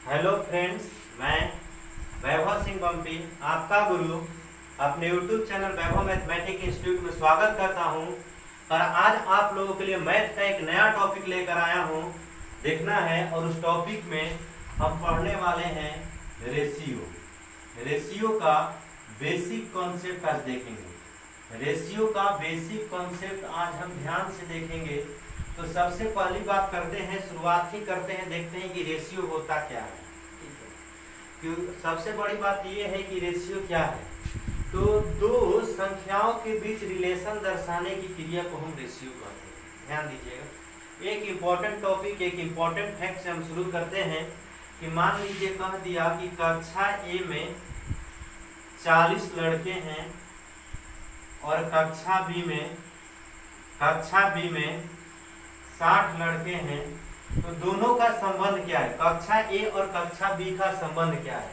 Hello friends, मैं वैभव Singh bumpy आपका गुरु अपने YouTube चैनल वैभव मैथमेटिक इंस्टीट्यूट में स्वागत करता हूं। और आज आप लोगों के लिए मैथ का एक नया टॉपिक लेकर आया हूं, देखना है। और उस टॉपिक में हम पढ़ने वाले हैं रेशियो का बेसिक कॉन्सेप्ट आज देखेंगे। रेशियो का बेसिक कॉन्सेप्ट आज हम ध्यान से देखेंगे। तो सबसे पहली बात करते हैं, शुरुआत ही करते हैं, देखते हैं कि रेशियो होता क्या है। ठीक है, क्यों सबसे बड़ी बात यह है कि रेशियो क्या है। तो दो संख्याओं के बीच रिलेशन दर्शाने की क्रिया को हम रेशियो कहते हैं। ध्यान दीजिएगा, एक इम्पॉर्टेंट टॉपिक, एक इम्पॉर्टेंट फैक्ट से हम शुरू करते हैं कि मान लीजिए कह दिया कि कक्षा ए में 40 लड़के हैं और कक्षा बी में 60 लड़के हैं। तो दोनों का संबंध क्या है, कक्षा ए और कक्षा बी का संबंध क्या है।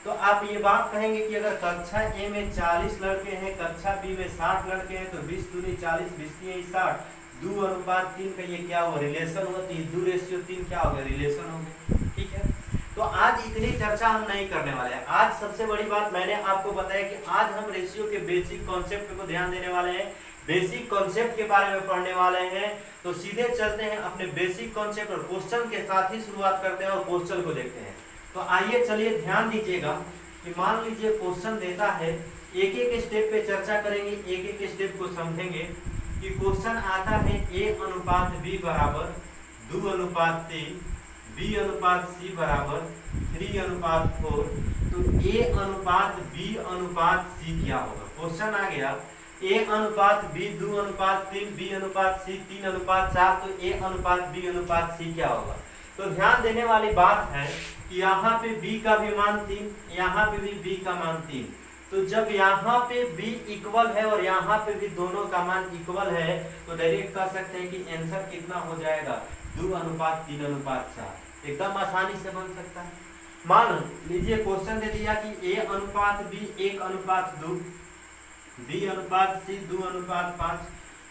तो आप ये बात कहेंगे कि अगर कक्षा ए में 40 लड़के हैं, कक्षा बी में 60 लड़के हैं, तो 20 दूनी 40, 20 तिया 60, 2:3 का ये क्या हुआ, रिलेशन हुआ। तो 2:3 क्या हो गया, रिलेशन हो गया। ठीक है, तो आज इतनी चर्चा हम नहीं करने वाले हैं। आज सबसे बड़ी बात मैंने आपको बताया कि आज हम रेशियो के बेसिक कॉन्सेप्ट को ध्यान देने वाले हैं, बेसिक कॉन्सेप्ट के बारे में पढ़ने वाले हैं। तो सीधे चलते हैं अपने बेसिक कॉन्सेप्ट और क्वेश्चन के साथ ही शुरुआत करते हैं और क्वेश्चन को देखते हैं। तो आइए चलिए ध्यान दीजिएगा कि मान लीजिए क्वेश्चन देता है, एक एक स्टेप पे चर्चा करेंगे, एक एक स्टेप को समझेंगे। कि क्वेश्चन आता है A/B बराबर 2:3, B/C बराबर 3:4। तो A/B/C क्या होगा। क्वेश्चन आ गया A/B 2:3, B/C 3:4। तो A/B/C क्या होगा। तो ध्यान देने वाली बात है कि यहाँ पे B का भी मान 3, यहाँ पे भी B का मान 3। तो जब यहाँ पे B इक्वल है और यहाँ पे भी दोनों का मान इक्वल है, तो डायरेक्ट कह सकते हैं कि आंसर कितना हो जाएगा, 2:3:4। एकदम आसानी से बन सकता है। मान लीजिए क्वेश्चन दे दिया कि A/B 1:2, B/C 2:5।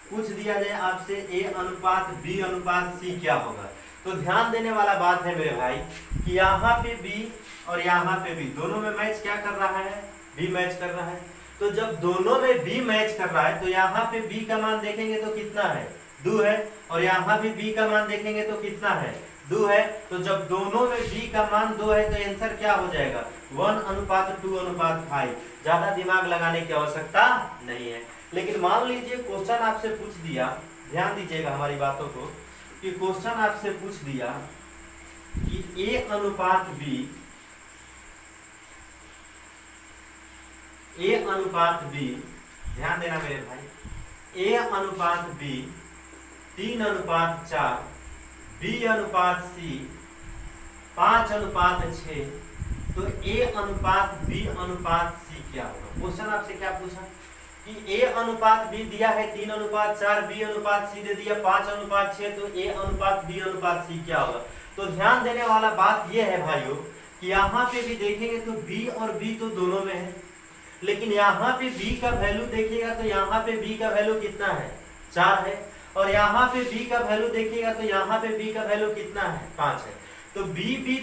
पूछ दिया जाए आपसे A/B/C क्या होगा। तो ध्यान देने वाला बात है मेरे भाई कि यहाँ पे B और यहाँ पे B दोनों में मैच क्या कर रहा है, B मैच कर रहा है। तो जब दोनों में B मैच कर रहा है तो यहाँ पे B का मान देखेंगे तो कितना है, 2 है। और यहाँ भी B का मान देखेंगे तो कितना है, 2 है। तो जब दोनों में B का मान 2 है तो आंसर क्या हो जाएगा, 1:2:5। ज्यादा दिमाग लगाने की आवश्यकता नहीं है। लेकिन मान लीजिए क्वेश्चन आपसे पूछ दिया, ध्यान दीजिएगा हमारी बातों को, कि क्वेश्चन आपसे पूछ दिया कि A/B ध्यान देना मेरे भाई, A/B 3:4, B/C 5:6। तो A/B/C क्या होगा। क्वेश्चन आपसे क्या पूछा कि A/B दिया है 3:4, B/C दे दिया 5:6। तो A/B/C क्या होगा। तो ध्यान देने वाला बात यह है भाइयों कि यहाँ पे भी देखेंगे तो B और B तो दोनों में है, लेकिन यहाँ पे B का वैल्यू देखिएगा तो यहाँ पे B का वैल्यू कितना है, 4 है। और यहाँ पे B का वैल्यू देखिएगा तो यहाँ पे B का वैल्यू कितना है, 5 है। तो B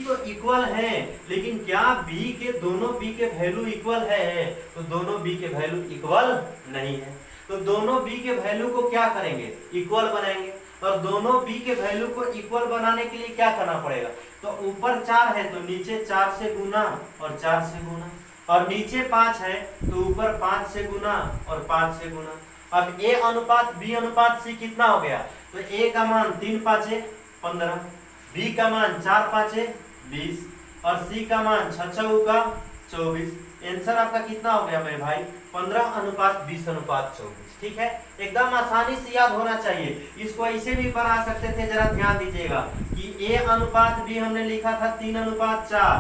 तो इक्वल है, लेकिन क्या B के दोनों B के वैल्यू इक्वल है, तो दोनों B के वैल्यू इक्वल नहीं है। तो दोनों B के वैल्यू को क्या करेंगे, इक्वल बनाएंगे। और दोनों B के वैल्यू को इक्वल बनाने के लिए क्या करना पड़ेगा, तो ऊपर 4 है तो नीचे 4 से गुना और 4 से गुना, और नीचे 5 है तो ऊपर 5 से गुना और 5 से गुना। अब A/B/C कितना हो गया, तो A का मान 3×5 = 15, B का मान 4×5 = 20 और C का मान 6×4 = 24। आंसर आपका कितना हो गया मेरे भाई, 15:20:24। ठीक है, एकदम आसानी से याद होना चाहिए। इसको ऐसे भी बना सकते थे, जरा ध्यान दीजिएगा कि A/B हमने लिखा था 3:4,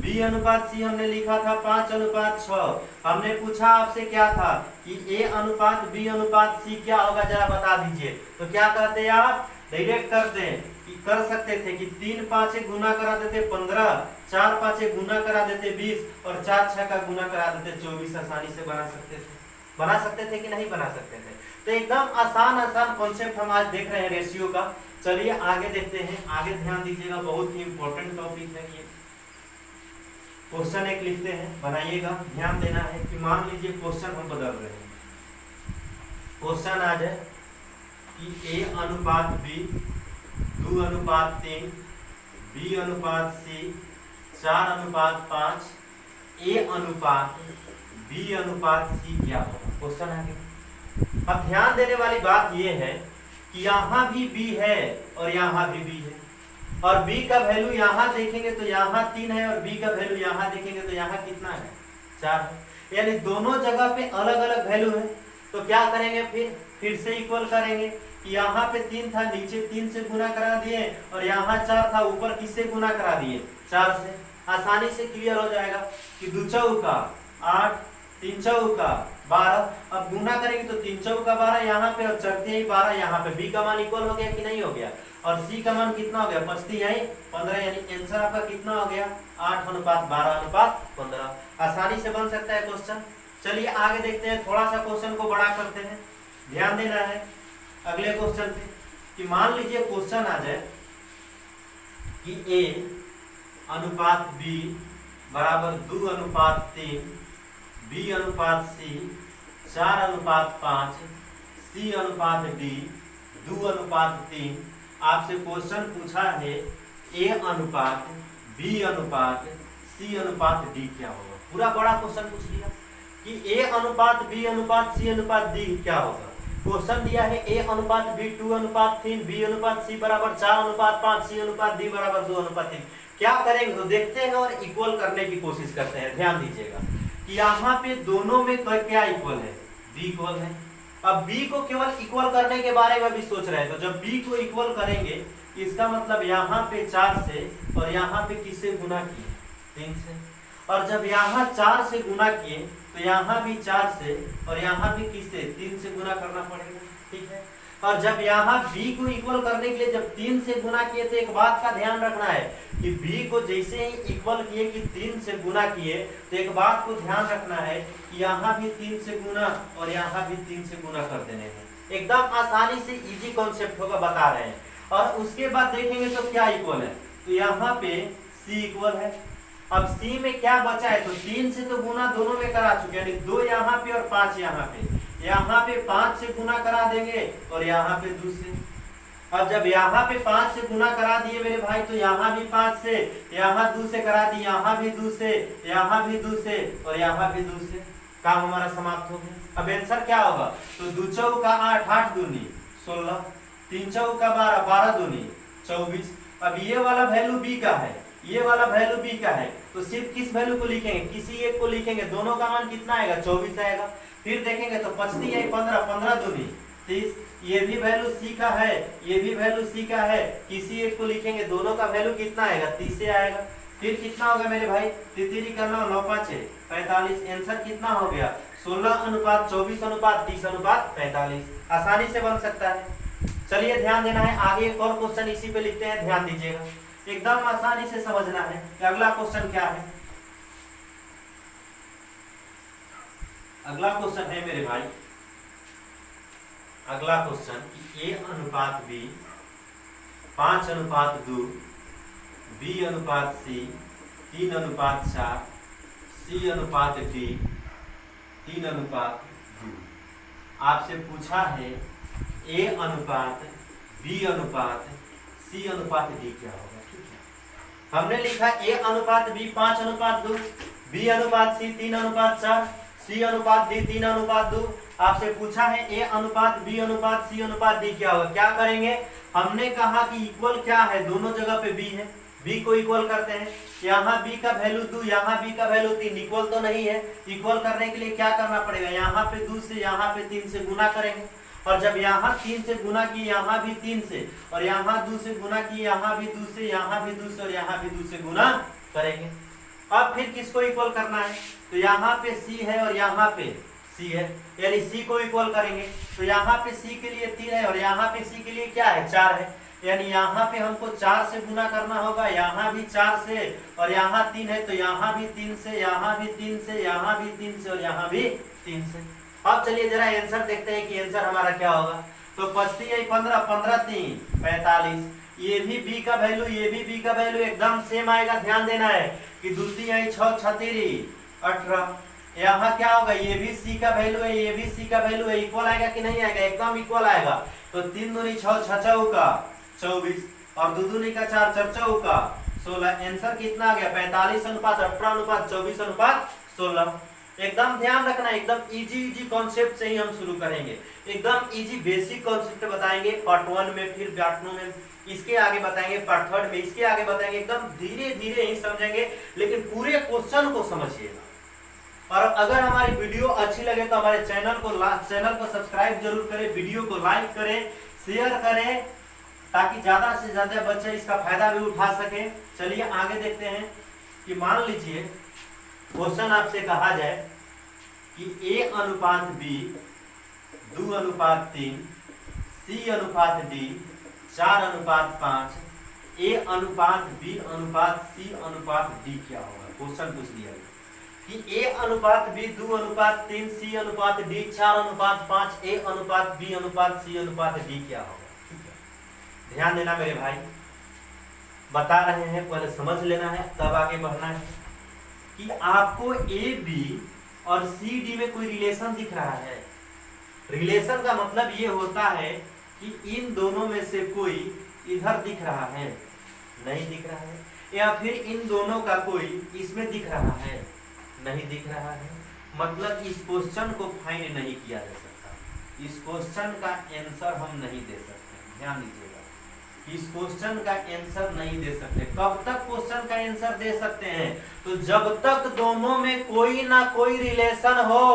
B/C हमने लिखा था 5:6। हमने पूछा आपसे क्या था कि A/B/C क्या होगा, जरा बता दीजिए। तो क्या कहते हैं आप, डायरेक्ट करते हैं कि कर सकते थे कि 3×5 गुना करा देते 15, 4×5 गुना करा देते 20 और 4×6 का गुना करा देते 24। आसानी से बना सकते थे कि नहीं बना सकते थे। तो एकदम आसान कॉन्सेप्ट हम आज देख रहे हैं रेशियो का। चलिए आगे देखते हैं, आगे ध्यान दीजिएगा, बहुत ही इंपॉर्टेंट टॉपिक है ये। क्वेश्चन एक लिखते हैं, बनाइएगा। ध्यान देना है कि मान लीजिए क्वेश्चन हम बदल रहे हैं। क्वेश्चन आ जाए कि ए अनुपात बी 2:3, बी अनुपात सी 4:5, ए अनुपात बी अनुपात सी क्या होगा। क्वेश्चन आ गया। अब ध्यान देने वाली बात यह है कि यहाँ भी बी है और यहाँ भी बी है, और b का वैल्यू यहाँ देखेंगे तो यहाँ 3 है, और b का वैल्यू यहाँ देखेंगे तो यहाँ कितना है, 4 है। यानी दोनों जगह पे अलग अलग वैल्यू है। तो क्या करेंगे, फिर से इक्वल करेंगे कि यहाँ पे 3 था, नीचे 3 से गुना करा दिए, और यहाँ 4 था, ऊपर किससे गुना करा दिए, 4 से। आसानी से क्लियर हो जाएगा कि 2 चौका 8, 3 चौका 12। अब गुना करेंगे तो 3 चौका 12 यहाँ पे, और चढ़ते ही 12 यहाँ पे। बी का मान इक्वल हो गया कि नहीं हो गया, और सी का मान कितना हो गया, 5 यही 15, यानी आंसर आपका कितना हो गया, 8:12:15। आसानी से बन सकता है क्वेश्चन। चलिए आगे देखते हैं, थोड़ा सा क्वेश्चन को बड़ा करते हैं। ध्यान देना है अगले क्वेश्चन पे कि मान लीजिए क्वेश्चन आ जाए कि ए अनुपात बी बराबर 2:3, बी अनुपात सी 4:5, सी अनुपात डी 2:3। आपसे क्वेश्चन पूछा है ए अनुपात बी अनुपात सी अनुपात डी क्या होगा। पूरा बड़ा क्वेश्चन पूछ लिया कि ए अनुपात बी अनुपात सी अनुपात डी क्या होगा। क्वेश्चन दिया है ए अनुपात बी 2:3, बी अनुपात सी बराबर 4:5, सी अनुपात डी बराबर 2:3। क्या करेंगे तो देखते हैं और इक्वल करने की कोशिश करते हैं। ध्यान दीजिएगा कि यहाँ पे दोनों में क्या इक्वल है, बी इक्वल है। अब b को केवल इक्वल करने के बारे में भी सोच रहे हैं, तो जब b को इक्वल करेंगे इसका मतलब यहाँ पे 4 से, और यहाँ पे किससे गुना किए, 3 से। और जब यहाँ 4 से गुना किए तो यहाँ भी 4 से, और यहाँ भी किससे, 3 से गुना करना पड़ेगा। ठीक है। और जब यहाँ b को इक्वल करने के लिए जब 3 से गुना किए तो एक बात का ध्यान रखना है कि b को जैसे ही इक्वल किए कि 3 से गुना किए, तो एक बात को ध्यान रखना है कि यहाँ भी 3 से गुना और यहाँ भी 3 से गुना कर देने हैं। एकदम आसानी से इजी कॉन्सेप्ट होगा, बता रहे हैं। और उसके बाद देखेंगे तो क्या इक्वल है, तो यहाँ पे c इक्वल है। अब c में क्या बचा है, तो 3 से तो गुना दोनों में करा चुके, यानी 2 यहाँ पे और 5 यहाँ पे। यहाँ पे 5 से गुना करा देंगे और यहाँ पे 2 से। अब जब यहाँ पे 5 से गुना करा दिए मेरे भाई, तो यहाँ भी 5 से, यहाँ 2 से करा दिए, यहाँ भी 2 से, यहाँ भी 2 से, और यहाँ भी 2 से। काम हमारा समाप्त हो गया। अब आंसर क्या होगा, तो 2 चौका 8, 8 दूनी 16, 3 चौका 12, 12 दूनी 24। अब ये वाला वैल्यू बी का है, ये वाला वैल्यू बी का है, तो सिर्फ किस वैल्यू को लिखेंगे, किसी एक को लिखेंगे। दोनों का मान कितना आएगा, 24 आएगा। फिर देखेंगे तो 5 है 15, 15 दूनी 30। ये भी वैल्यू सी का है, ये भी वैल्यू सी का है, किसी एक को लिखेंगे। दोनों का वैल्यू कितना आएगा, 30 से आएगा। फिर कितना होगा मेरे भाई, तितली करना 9 5 45। आंसर कितना हो गया, 16:24:30:45। आसानी से बन सकता है। चलिए ध्यान देना है, आगे एक और क्वेश्चन इसी पे लिखते हैं। ध्यान दीजिएगा, एकदम आसानी से समझना है कि अगला क्वेश्चन क्या है। अगला क्वेश्चन है मेरे भाई, अगला क्वेश्चन कि ए अनुपात बी 5:2, बी अनुपात सी 3:4, सी अनुपात डी 3:2। आपसे पूछा है ए अनुपात बी अनुपात सी अनुपात डी क्या होगा। ठीक है, हमने लिखा ए अनुपात बी 5:2, बी अनुपात सी 3:4, सी अनुपात डी 3:2। आपसे पूछा है ए अनुपात बी अनुपात सी अनुपात डी क्या होगा। क्या करेंगे, हमने कहा कि इक्वल क्या है, दोनों जगह पे बी है, बी को इक्वल करते हैं। यहाँ बी का वैल्यू 2, यहाँ बी का वैल्यू 3, इक्वल तो नहीं है। इक्वल करने के लिए क्या करना पड़ेगा, यहाँ पे 2 से, यहाँ पे 3 से गुना करेंगे। और जब यहाँ 3 से गुना किए, यहाँ भी 3 से, और यहाँ 2 से गुना किए, यहाँ भी 2 से, यहाँ भी 2 से, और यहाँ भी 2 से गुना करेंगे। अब फिर किसको इक्वल करना है, तो यहाँ पे सी है और यहाँ पे सी है, यानी सी को इक्वल करेंगे। तो यहाँ पे सी के लिए 3 है और यहाँ पे सी के लिए क्या है, 4 है। यानी यहाँ पे हमको 4 से गुना करना होगा, यहाँ भी 4 से, और यहाँ 3 है तो यहाँ भी 3 से, यहाँ भी 3 से, यहाँ भी 3 से, और यहाँ भी 3 से। अब चलिए जरा आंसर देखते हैं कि आंसर हमारा क्या होगा। तो 25 आई 15, 15 3 45। ये भी b का वैल्यू, ये भी b का वैल्यू एकदम सेम आएगा। ध्यान देना है कि दूसरी आई 6 36 18। यहाँ क्या होगा, ये भी c का वैल्यू है, ये भी c का वैल्यू है, इक्वल आएगा कि नहीं आएगा, एकदम इक्वल आएगा। तो 3 दूनी 6 6 चौका 24 और 2 दूनी का 4 4 चौका 16। आंसर कितना आ गया, 45 अनुपात 18 अनुपात 24 अनुपात 16। एकदम ध्यान रखना, एकदम इजी कॉन्सेप्ट से ही हम शुरू करेंगे। एकदम इजी बेसिक कॉन्सेप्ट बताएंगे पार्ट 1 में, फिर पार्ट 2 में, इसके आगे बताएंगे पार्ट 3 में, इसके आगे बताएंगे। एकदम धीरे धीरे ही समझेंगे, लेकिन पूरे क्वेश्चन को समझिएगा। और अगर हमारी वीडियो अच्छी लगे तो हमारे चैनल को सब्सक्राइब जरूर करें, वीडियो को लाइक करें, शेयर करें, ताकि ज्यादा से ज्यादा बच्चे इसका फायदा भी उठा सके। चलिए आगे देखते हैं कि मान लीजिए क्वेश्चन आपसे कहा जाए कि a अनुपात b 2 अनुपात 3 c अनुपात d 4 अनुपात 5 a अनुपात b अनुपात c अनुपात d क्या होगा। क्वेश्चन पूछ दिया कि a अनुपात b 2 अनुपात 3 c अनुपात d 4 अनुपात 5 a अनुपात b अनुपात c अनुपात d क्या होगा। ठीक है, ध्यान देना मेरे भाई, बता रहे हैं, पहले समझ लेना है तब आगे बढ़ना है। कि आपको ए बी और सी डी में कोई रिलेशन दिख रहा है। रिलेशन का मतलब ये होता है कि इन दोनों में से कोई इधर दिख रहा है, नहीं दिख रहा है, या फिर इन दोनों का कोई इसमें दिख रहा है, नहीं दिख रहा है। मतलब इस क्वेश्चन को फाइंड नहीं किया जा सकता, इस क्वेश्चन का आंसर हम नहीं दे सकते। ध्यान दीजिएगा, इस क्वेश्चन का आंसर नहीं दे सकते। कब तक क्वेश्चन का आंसर दे सकते हैं, तो जब तक दोनों में कोई ना कोई रिलेशन हो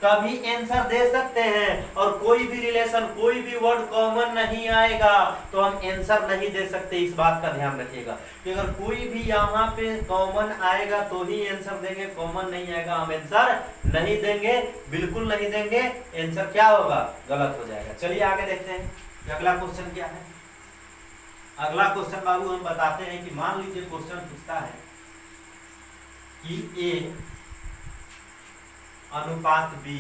तभी आंसर दे सकते हैं। और कोई भी रिलेशन, कोई भी वर्ड कॉमन नहीं आएगा तो हम आंसर नहीं दे सकते। इस बात का ध्यान रखिएगा कि अगर कोई भी यहाँ पे कॉमन आएगा तो ही आंसर देंगे, कॉमन नहीं आएगा हम आंसर नहीं देंगे, बिल्कुल नहीं देंगे। आंसर क्या होगा, गलत हो जाएगा। चलिए आगे देखते हैं कि अगला क्वेश्चन क्या है। अगला क्वेश्चन बाबू हम बताते हैं कि मान लीजिए क्वेश्चन पूछता है कि a अनुपात b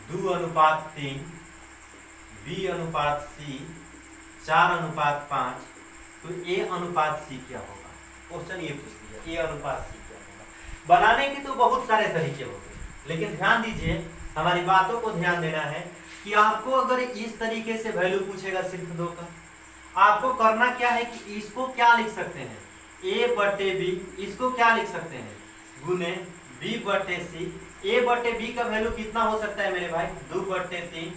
2 अनुपात 3 b अनुपात c 4 अनुपात 5, तो a अनुपात c क्या होगा। क्वेश्चन ये पूछ दिया, a अनुपात c क्या होगा। बनाने के तो बहुत सारे तरीके होते हैं, लेकिन ध्यान दीजिए, हमारी बातों को ध्यान देना है कि आपको अगर इस तरीके से वैल्यू पूछेगा सिर्फ 2 का, आपको करना क्या है कि इसको क्या लिख सकते हैं, a बटे b, इसको क्या लिख सकते हैं, गुने b बटे c। a बटे b का वैल्यू कितना हो सकता है मेरे भाई, 2 बटे 3।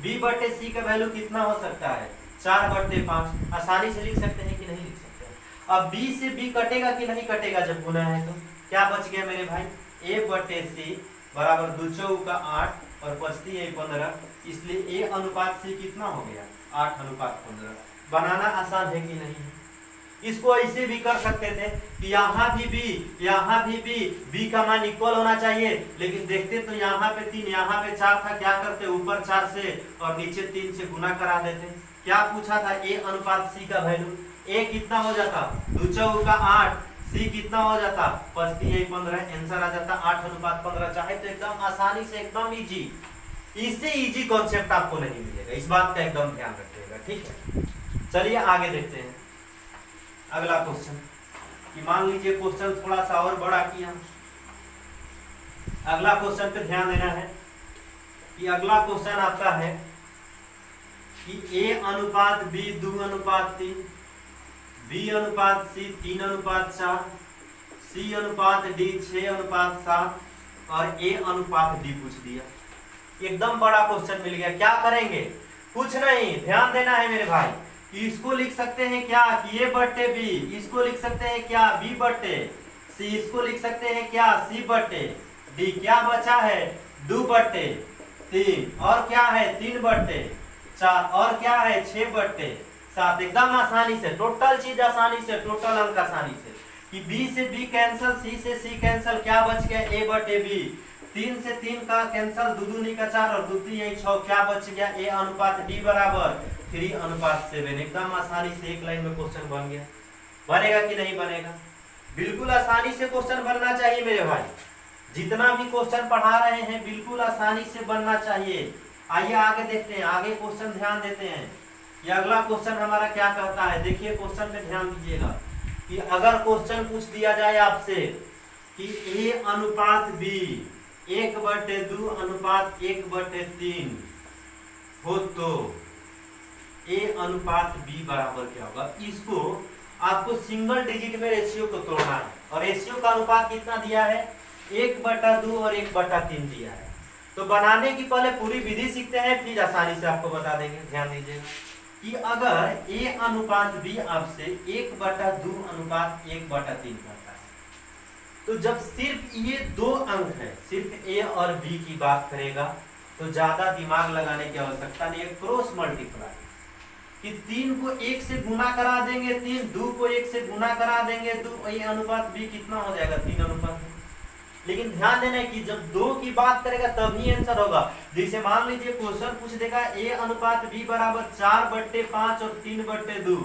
b बटे c का वैल्यू कितना हो सकता है, 4 बटे 5। आसानी से लिख सकते हैं कि नहीं लिख सकते हैं। अब b से b कटेगा कि नहीं कटेगा, जब गुना है तो क्या बच गया मेरे भाई, a बटे c बराबर 2 चौका 8 और 25 15, इसलिए a अनुपात c कितना हो गया, 8 अनुपात 15। बनाना आसान है कि नहीं है। इसको ऐसे भी कर सकते थे कि यहाँ भी b, यहाँ भी b का मान इक्वल होना चाहिए, लेकिन देखते तो यहाँ पे 3, यहाँ पे 4 था, क्या करते, ऊपर 4 से और नीचे 3 से गुना करा देते। क्या पूछा था, a अनुपात c का वैल्यू, a कितना हो जाता, 2 चौका 8, c कितना हो जाता, 25 15, आंसर आ जाता 8 अनुपात 15। चाहे तो एकदम आसानी से, एकदम इजी, इससे इजी कॉन्सेप्ट आपको नहीं मिलेगा, इस बात का एकदम ध्यान रखिएगा। ठीक है, चलिए आगे देखते हैं अगला क्वेश्चन। कि मान लीजिए क्वेश्चन थोड़ा सा और बड़ा किया। अगला क्वेश्चन पे ध्यान देना है कि अगला क्वेश्चन आपका है कि a अनुपात b 2 अनुपात 3, b अनुपात c 3 अनुपात 4, c अनुपात d 6 अनुपात 7 और a अनुपात d पूछ दिया। एकदम बड़ा क्वेश्चन मिल गया। क्या करेंगे, कुछ नहीं, ध्यान देना है मेरे भाई। इसको लिख सकते हैं क्या कि a बटे b, इसको लिख सकते हैं क्या b बटे c, इसको लिख सकते हैं क्या c बटे d। क्या बचा है, 2 बटे 3 और क्या है 3 बटे 4 और क्या है 6 बटे 7। एकदम आसानी से, टोटल चीज आसानी से, टोटल अंक आसानी से कि b से b कैंसल, c से c कैंसल, क्या बच गया a बटे b। 3 से 3 का कैंसल, 2 दूनी का 4 और 2 3 6, क्या बच गया a अनुपात d बराबर 3 अनुपात 7। एकदम आसानी से एक लाइन में क्वेश्चन बन गया। बनेगा कि नहीं बनेगा, बिल्कुल आसानी से क्वेश्चन बनना चाहिए मेरे भाई। जितना भी क्वेश्चन पढ़ा रहे हैं बिल्कुल आसानी से बनना चाहिए। आइए आगे देखते हैं, आगे क्वेश्चन ध्यान देते हैं। ये अगला क्वेश्चन हमारा क्या कहता है, देखिए क्वेश्चन पे ध्यान दीजिएगा कि अगर क्वेश्चन पूछ दिया जाए आपसे कि ए अनुपात बी 1/2 अनुपात 1/3 हो तो ए अनुपात बी बराबर क्या होगा। इसको आपको सिंगल डिजिट में रेशियो को तोड़ना है और रेशियो का अनुपात कितना दिया है, 1/2 और 1/3 दिया है। तो बनाने की पहले पूरी विधि सीखते हैं, फिर आसानी से आपको बता देंगे। ध्यान दीजिएगा कि अगर ए अनुपात बी आपसे 1/2 अनुपात 1/3 करता है, तो जब सिर्फ ये दो अंक है, सिर्फ ए और बी की बात करेगा तो ज्यादा दिमाग लगाने की आवश्यकता नहीं है। क्रॉस मल्टीप्लाई कि 3 को 1 से गुना करा देंगे 3, 2 को 1 से गुना करा देंगे 2, ए अनुपात बी कितना हो जाएगा 3 अनुपात। लेकिन ध्यान देना है कि जब 2 की बात करेगा तभी आंसर होगा। जैसे मान लीजिए क्वेश्चन पूछ देगा ए अनुपात बी बराबर 4/5 और 3/2,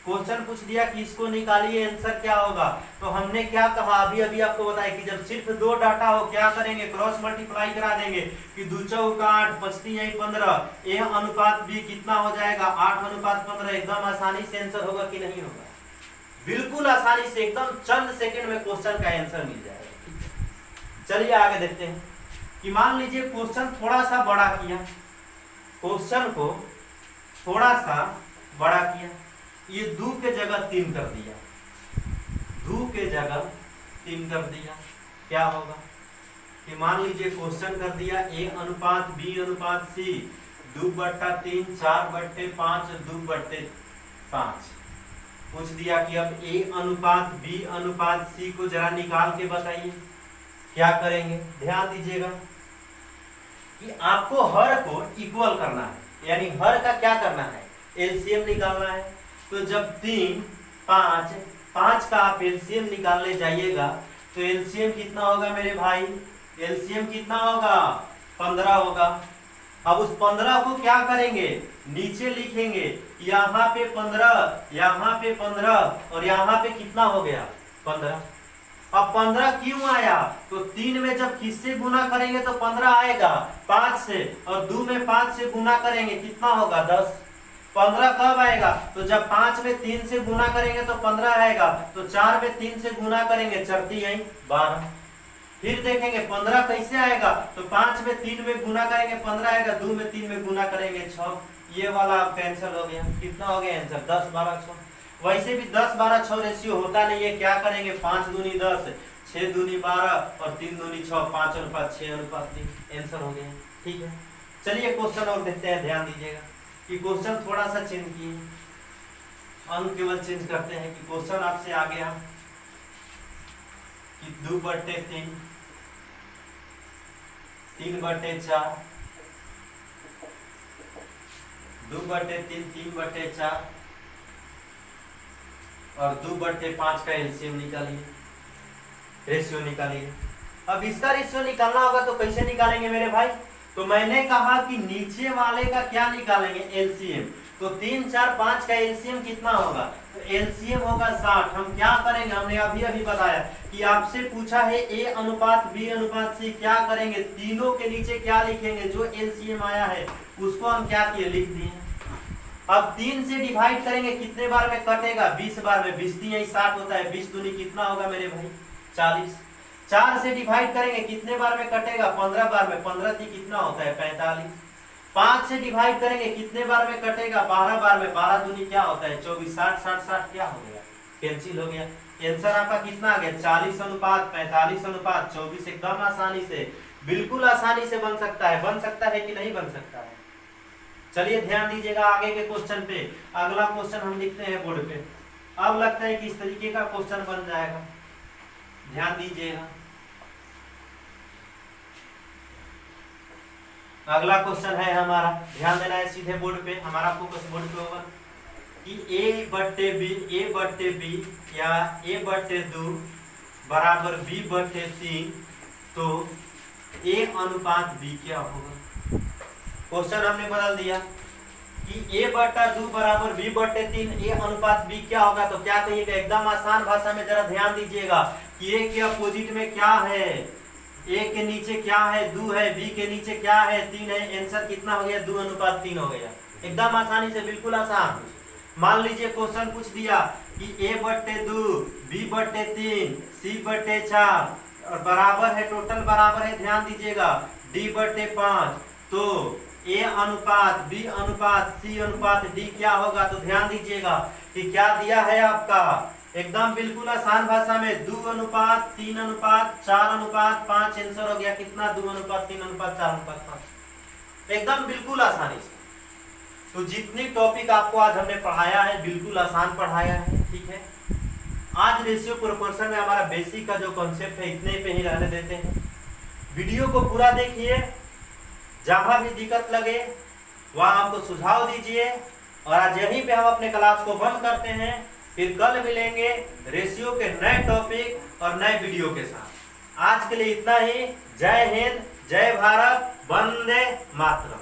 क्वेश्चन पूछ दिया कि इसको निकालिए आंसर क्या होगा। तो हमने क्या कहा, अभी अभी आपको बताया कि जब सिर्फ 2 डाटा हो क्या करेंगे, क्रॉस मल्टीप्लाई करा देंगे कि 2 चौका 8 5 15, ए अनुपात बी कितना हो जाएगा 8/15। एकदम आसानी से आंसर होगा कि नहीं होगा, बिल्कुल आसानी से, एकदम चंद सेकंड में क्वेश्चन का आंसर मिल जाएगा। चलिए आगे देखते हैं कि मान लीजिए क्वेश्चन थोड़ा सा बड़ा किया, क्वेश्चन को थोड़ा सा बड़ा किया, ये 2 के जगह 3 कर दिया, 2 के जगह 3 कर दिया, क्या होगा कि मान लीजिए क्वेश्चन कर दिया ए अनुपात बी अनुपात सी 2/3 4/5 2/5 पूछ दिया कि अब ए अनुपात बी अनुपात सी को जरा निकाल के बताइए क्या करेंगे। ध्यान दीजिएगा कि आपको हर को इक्वल करना है, यानी हर का क्या करना है, एलसीएम निकालना है। तो जब 3 5 का आप एलसीएम निकालने जाइएगा तो एलसीएम कितना होगा मेरे भाई, एलसीएम कितना होगा 15 होगा। अब उस 15 को क्या करेंगे, नीचे लिखेंगे, यहाँ पे 15, यहाँ पे 15 और यहाँ पे कितना हो गया 15। अब 15 क्यों आया, तो 3 में जब किससे गुना करेंगे तो 15 आएगा 5 से, और 2 में 5 से गुना करेंगे कितना होगा 10। 15 कब आएगा, तो जब 5 में 3 से गुना करेंगे तो 15 आएगा, तो 4 में 3 से गुना करेंगे 4 3 12। फिर देखेंगे 15 कैसे आएगा, तो 5 में 3 में गुना करेंगे 15 आएगा, 2 में 3 में गुना करेंगे 6। ये वाला आप कैंसिल हो गया, कितना हो गया आंसर 10 12 6। वैसे भी 10 12 6 रेशियो होता नहीं है, क्या करेंगे 5 दूनी 10 6 दूनी 12 और 3 दूनी 6 5 अनुपात 6 अनुपात 3, आंसर हो गया। ठीक है, चलिए क्वेश्चन और देखते हैं। ध्यान दीजिएगा कि क्वेश्चन थोड़ा सा चेंज किए, अंक केवल चेंज करते हैं कि क्वेश्चन आपसे आ गया कि 2/3 3/4 2/3 3/4 और 2/5 का एलसीएम निकालिए, रेशियो निकालिए। अब इसका रेशियो निकालना होगा तो कैसे निकालेंगे मेरे भाई, तो मैंने कहा कि नीचे वाले का क्या निकालेंगे एलसीएम। तो 3 4 5 का एलसीएम कितना होगा, तो एलसीएम होगा 60। हम क्या करेंगे, हमने अभी अभी बताया कि आपसे पूछा है ए अनुपात बी अनुपात सी, क्या करेंगे तीनों के नीचे क्या लिखेंगे, जो एलसीएम आया है उसको हम क्या किए लिख दिए। अब 3 से डिवाइड करेंगे, कितने बार में कटेगा 20 बार में, 20 3 60 होता है, 20 दूनी कितना होगा मेरे भाई 40। 4 से डिवाइड करेंगे, कितने बार में कटेगा 15 बार में, 15 3 कितना होता है 45। 5 से डिवाइड करेंगे, कितने बार में कटेगा 12 बार में, 12 दूनी क्या होता है 24। 60 60 60 क्या हो गया कैंसिल हो गया। आंसर आपका कितना आ गया 40 अनुपात 45 अनुपात 24। एकदम आसानी से, बिल्कुल आसानी से बन सकता है कि नहीं बन सकता है। चलिए ध्यान दीजिएगा आगे के क्वेश्चन पे। अगला क्वेश्चन हम लिखते हैं बोर्ड पे। अब लगता है कि इस तरीके का क्वेश्चन बन जाएगा, ध्यान दीजिएगा। अगला क्वेश्चन है हमारा, ध्यान देना है सीधे बोर्ड पे, हमारा फोकस बोर्ड पे होगा कि a/b या a/2 बराबर b/3 तो a अनुपात b क्या होगा। क्वेश्चन हमने बदल दिया कि a/2 बराबर b/3 a अनुपात b क्या होगा। तो क्या कहिएगा, एकदम आसान भाषा में जरा ध्यान दीजिएगा कि a के अपोजिट में क्या है, ए के नीचे क्या है 2 है, बी के नीचे क्या है 3 है, आंसर कितना हो गया 2:3 हो गया। एकदम आसानी से, बिल्कुल आसान। मान लीजिए क्वेश्चन पूछ दिया कि a/2 b/3 c/4 और बराबर है, टोटल बराबर है, ध्यान दीजिएगा d/5, तो a अनुपात b अनुपात c अनुपात d क्या होगा? तो ध्यान दीजिएगा कि क्या दिया है आपका, एकदम बिल्कुल आसान भाषा में 2:3:4:5 आंसर हो गया कितना 2:3:4:5, एकदम बिल्कुल आसानी से। तो जितनी टॉपिक आपको आज हमने पढ़ाया है बिल्कुल आसान पढ़ाया है, ठीक है। आज रेशियो प्रोपोर्शन में हमारा बेसिक का जो कॉन्सेप्ट है इतने पे ही रहने देते हैं। वीडियो को पूरा देखिए, जहां भी दिक्कत लगे वहां हमको सुझाव दीजिए, और आज यहीं पे हम अपने क्लास को बंद करते हैं। फिर कल मिलेंगे रेशियो के नए टॉपिक और नए वीडियो के साथ। आज के लिए इतना ही। जय हिंद, जय भारत, वंदे मातरम।